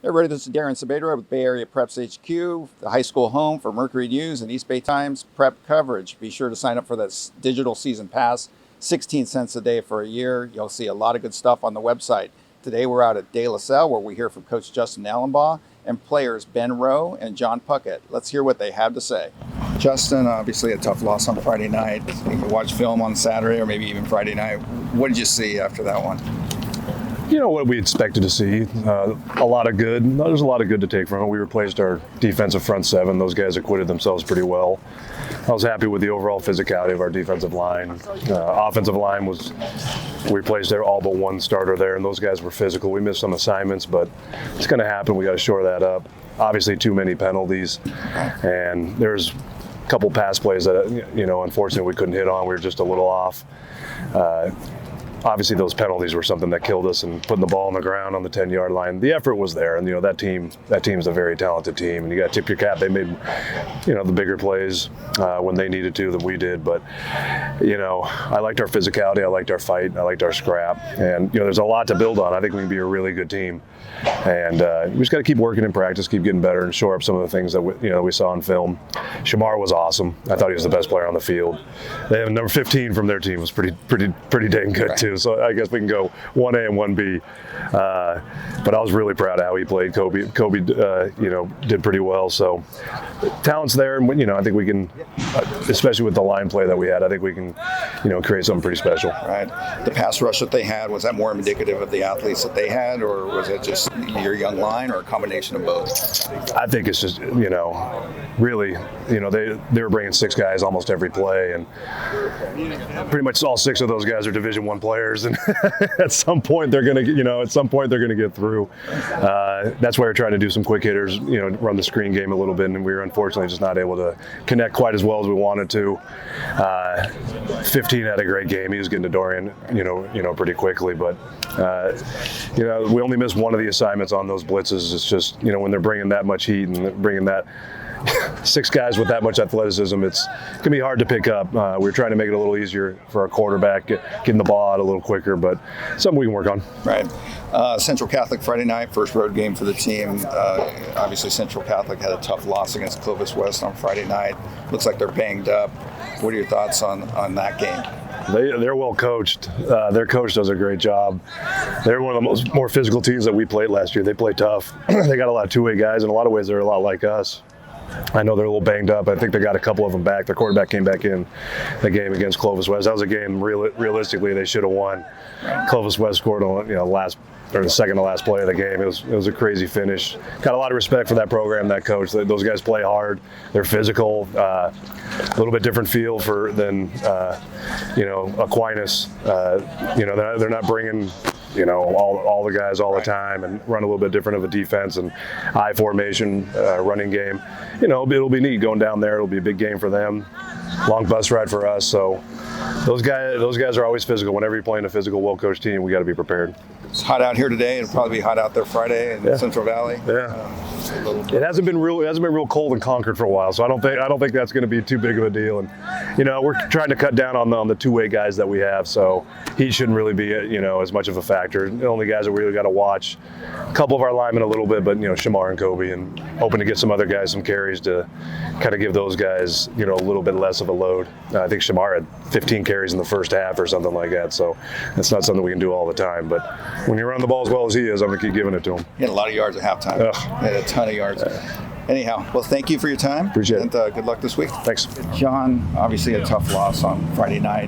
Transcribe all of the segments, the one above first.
Everybody, this is Darren Sabedra with Bay Area Preps HQ, the high school home for Mercury News and East Bay Times prep coverage. Be sure to sign up for that digital season pass, 16 cents a day for a year. You'll see a lot of good stuff on the website. Today we're out at Salle where we hear from Coach Justin Alumbaugh and players Ben Roe and Jon Puckett. Let's hear what they have to say. Justin, obviously a tough loss on Friday night. You watch film on Saturday or maybe even Friday night. What did you see after that one? You know what we expected to see, a lot of good. There's a lot of good to take from it. We replaced our defensive front seven. Those guys acquitted themselves pretty well. I was happy with the overall physicality of our defensive line. Offensive line we replaced all but one starter there, and those guys were physical. We missed some assignments, but it's going to happen. We got to shore that up. Obviously, too many penalties, and there's a couple pass plays that unfortunately we couldn't hit on. We were just a little off. Obviously, those penalties were something that killed us, and putting the ball on the ground on the 10-yard line. The effort was there, and that team's a very talented team, and you got to tip your cap. They made the bigger plays when they needed to than we did. But I liked our physicality, I liked our fight, I liked our scrap, and there's a lot to build on. I think we can be a really good team, and we just got to keep working in practice, keep getting better, and shore up some of the things that we saw in film. Shamar was awesome. I thought he was the best player on the field. They have number 15 from their team was pretty dang good too. So I guess we can go 1A and 1B. But I was really proud of how he played. Kobe did pretty well. So talent's there, and I think we can, especially with the line play that we had, I think we can, create something pretty special. Right. The pass rush that they had, was that more indicative of the athletes that they had, or was it just your young line, or a combination of both? I think it's just, really, they were bringing 6 guys almost every play, and pretty much all 6 of those guys are Division I players, and at some point they're gonna get through. That's why we're trying to do some quick hitters, run the screen game a little bit, and we were unfortunately just not able to connect quite as well as we wanted to. 15 had a great game. He was getting to Dorian, pretty quickly, but we only missed one of the assignments on those blitzes. It's just, when they're bringing that much heat and bringing that 6 guys with that much athleticism, it can be hard to pick up. We're trying to make it a little easier for our quarterback, getting the ball out a little quicker, but something we can work on. Right. Central Catholic Friday night, first road game for the team. Obviously, Central Catholic had a tough loss against Clovis West on Friday night. Looks like they're banged up. What are your thoughts on that game? They're well coached. Their coach does a great job. They're one of the more physical teams that we played last year. They play tough. They got a lot of two-way guys. In a lot of ways, they're a lot like us. I know they're a little banged up. I think they got a couple of them back. Their quarterback came back in the game against Clovis West. That was a game realistically they should have won. Clovis West scored on the second to last play of the game. It was a crazy finish. Got a lot of respect for that program, that coach. Those guys play hard. They're physical. A little bit different feel than Aquinas. They're not bringing all the guys all the time, and run a little bit different of a defense and I formation running game. It'll be neat going down there. It'll be a big game for them. Long bus ride for us. So those guys are always physical. Whenever you're playing a physical, well-coached team, we got to be prepared. It's hot out here today. It'll probably be hot out there Friday in Central Valley. Yeah. It hasn't been real cold in Concord for a while, so I don't think that's going to be too big of a deal. And we're trying to cut down on the two-way guys that we have, so heat shouldn't really be as much of a factor. The only guys that we really got to watch, a couple of our linemen a little bit, but Shamar and Kobe, and hoping to get some other guys some carries to kind of give those guys a little bit less of a load. I think Shamar had 15 carries in the first half or something like that, so that's not something we can do all the time. But when you run the ball as well as he is, I'm going to keep giving it to him. He had a lot of yards at halftime. He had a ton of yards. Anyhow, well, thank you for your time. Appreciate it. And good luck this week. Thanks. Jon, obviously a tough loss on Friday night.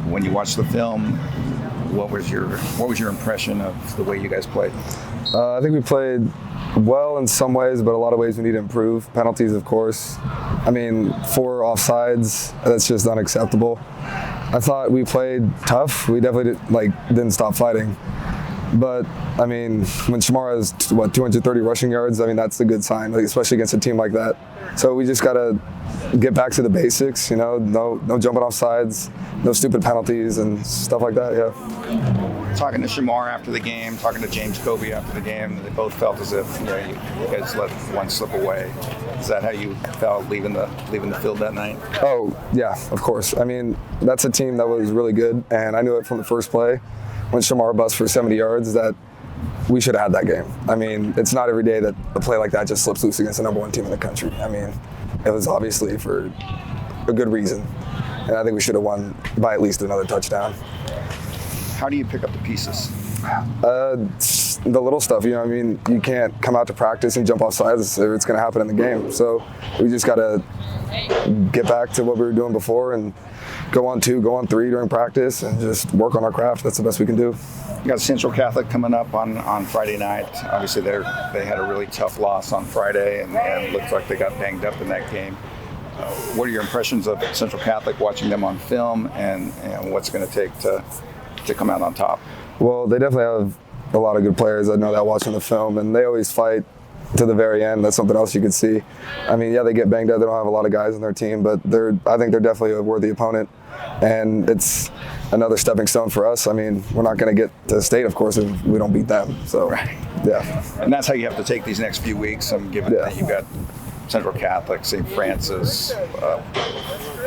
When you watched the film, what was your impression of the way you guys played? I think we played well in some ways, but a lot of ways we need to improve. Penalties, of course. 4 offsides, that's just unacceptable. I thought we played tough. We definitely didn't stop fighting. But, when Shamar has, 230 rushing yards, that's a good sign, especially against a team like that. So we just got to get back to the basics, no jumping off sides, no stupid penalties and stuff like that, yeah. Talking to Shamar after the game, talking to James Kobe after the game, they both felt as if you guys let one slip away. Is that how you felt leaving the field that night? Oh, yeah, of course. That's a team that was really good, and I knew it from the first play when Shamar busts for 70 yards that we should have had that game. I mean, it's not every day that a play like that just slips loose against the #1 team in the country. I mean, it was obviously for a good reason. And I think we should have won by at least another touchdown. How do you pick up the pieces? The little stuff, you know what I mean? You can't come out to practice and jump off sides or it's going to happen in the game. So we just got to get back to what we were doing before and go on 2, go on 3 during practice and just work on our craft. That's the best we can do. You got Central Catholic coming up on Friday night. Obviously, they had a really tough loss on Friday and looked like they got banged up in that game. What are your impressions of Central Catholic watching them on film and what's going to take to come out on top? Well, they definitely have a lot of good players. I know that watching the film, and they always fight to the very end. That's something else you could see. I mean, yeah, they get banged up. They don't have a lot of guys on their team, but I think they're definitely a worthy opponent, and it's another stepping stone for us. I mean, we're not going to get to state, of course, if we don't beat them. So, right. Yeah. And that's how you have to take these next few weeks. Given that you've got Central Catholic, St. Francis,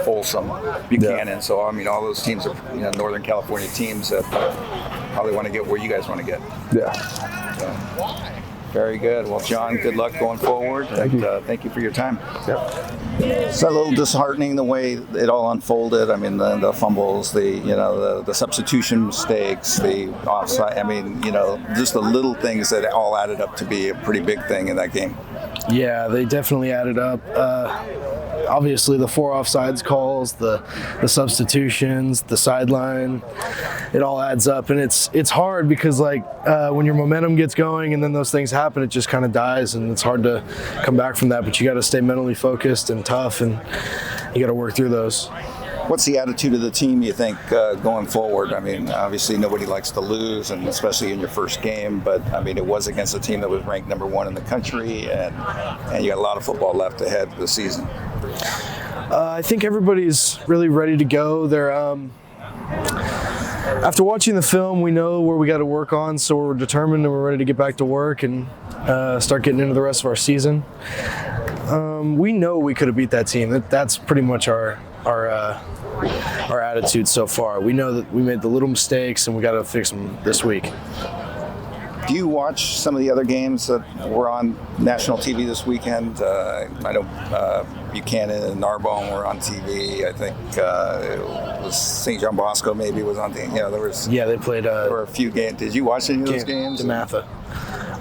Folsom, Buchanan. Yeah. So, I mean, all those teams are Northern California teams that probably want to get where you guys want to get. Yeah. So, very good. Well, Jon, good luck going forward. Thank you. Thank you for your time. Yep. It's a little disheartening the way it all unfolded. I mean, the fumbles, the substitution mistakes, the offside. I mean, just the little things that all added up to be a pretty big thing in that game. Yeah, they definitely added up. Obviously, the 4 offsides calls, the substitutions, the sideline, it all adds up, and it's hard because when your momentum gets going and then those things happen, it just kind of dies, and it's hard to come back from that. But you got to stay mentally focused and tough, and you got to work through those. What's the attitude of the team, you think, going forward? I mean, obviously nobody likes to lose, and especially in your first game, but I mean, it was against a team that was ranked #1 in the country, and you got a lot of football left ahead of the season. I think everybody's really ready to go. They're after watching the film, we know where we got to work on, so we're determined and we're ready to get back to work and start getting into the rest of our season. We know we could have beat that team. That's pretty much our attitude so far. We know that we made the little mistakes and we got to fix them this week. Do you watch some of the other games that were on national TV this weekend? I know Buchanan and Narbonne were on TV. I think it was St. John Bosco maybe was on TV. There was. Yeah, they played. There were a few games. Did you watch any of those games? DeMatha.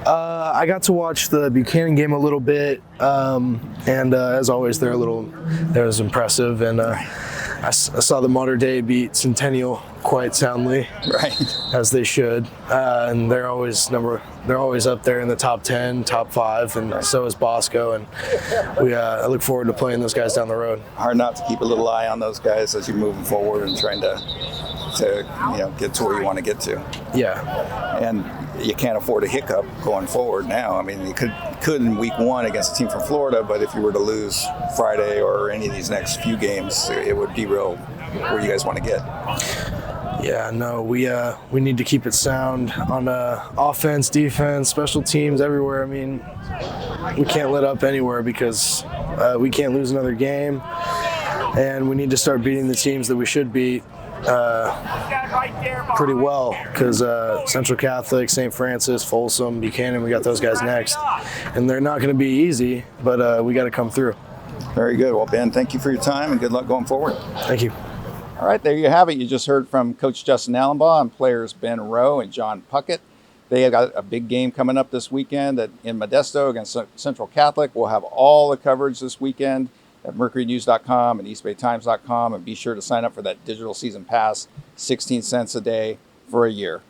I got to watch the Buchanan game a little bit, and as always, they're was impressive, and I saw the Mater Dei beat Centennial quite soundly, right, as they should, and they're always up there in the top 10, top 5, and so is Bosco, and I look forward to playing those guys down the road. Hard not to keep a little eye on those guys as you're moving forward and trying to get to where you want to get to. Yeah. And you can't afford a hiccup going forward now. I mean, you could in week 1 against a team from Florida, but if you were to lose Friday or any of these next few games, it would derail where you guys want to get. Yeah, no, we need to keep it sound on offense, defense, special teams, everywhere. I mean, we can't let up anywhere because we can't lose another game, and we need to start beating the teams that we should beat pretty well, because Central Catholic, St. Francis, Folsom, Buchanan, we got those guys next, and they're not going to be easy, but we got to come through. Very good. Well, Ben, thank you for your time and good luck going forward. Thank you. All right, there you have it. You just heard from Coach Justin Alumbaugh and players Ben Roe and Jon Puckett. They have got a big game coming up this weekend in Modesto against Central Catholic. We'll have all the coverage this weekend at mercurynews.com and eastbaytimes.com, and be sure to sign up for that digital season pass, 16 cents a day for a year.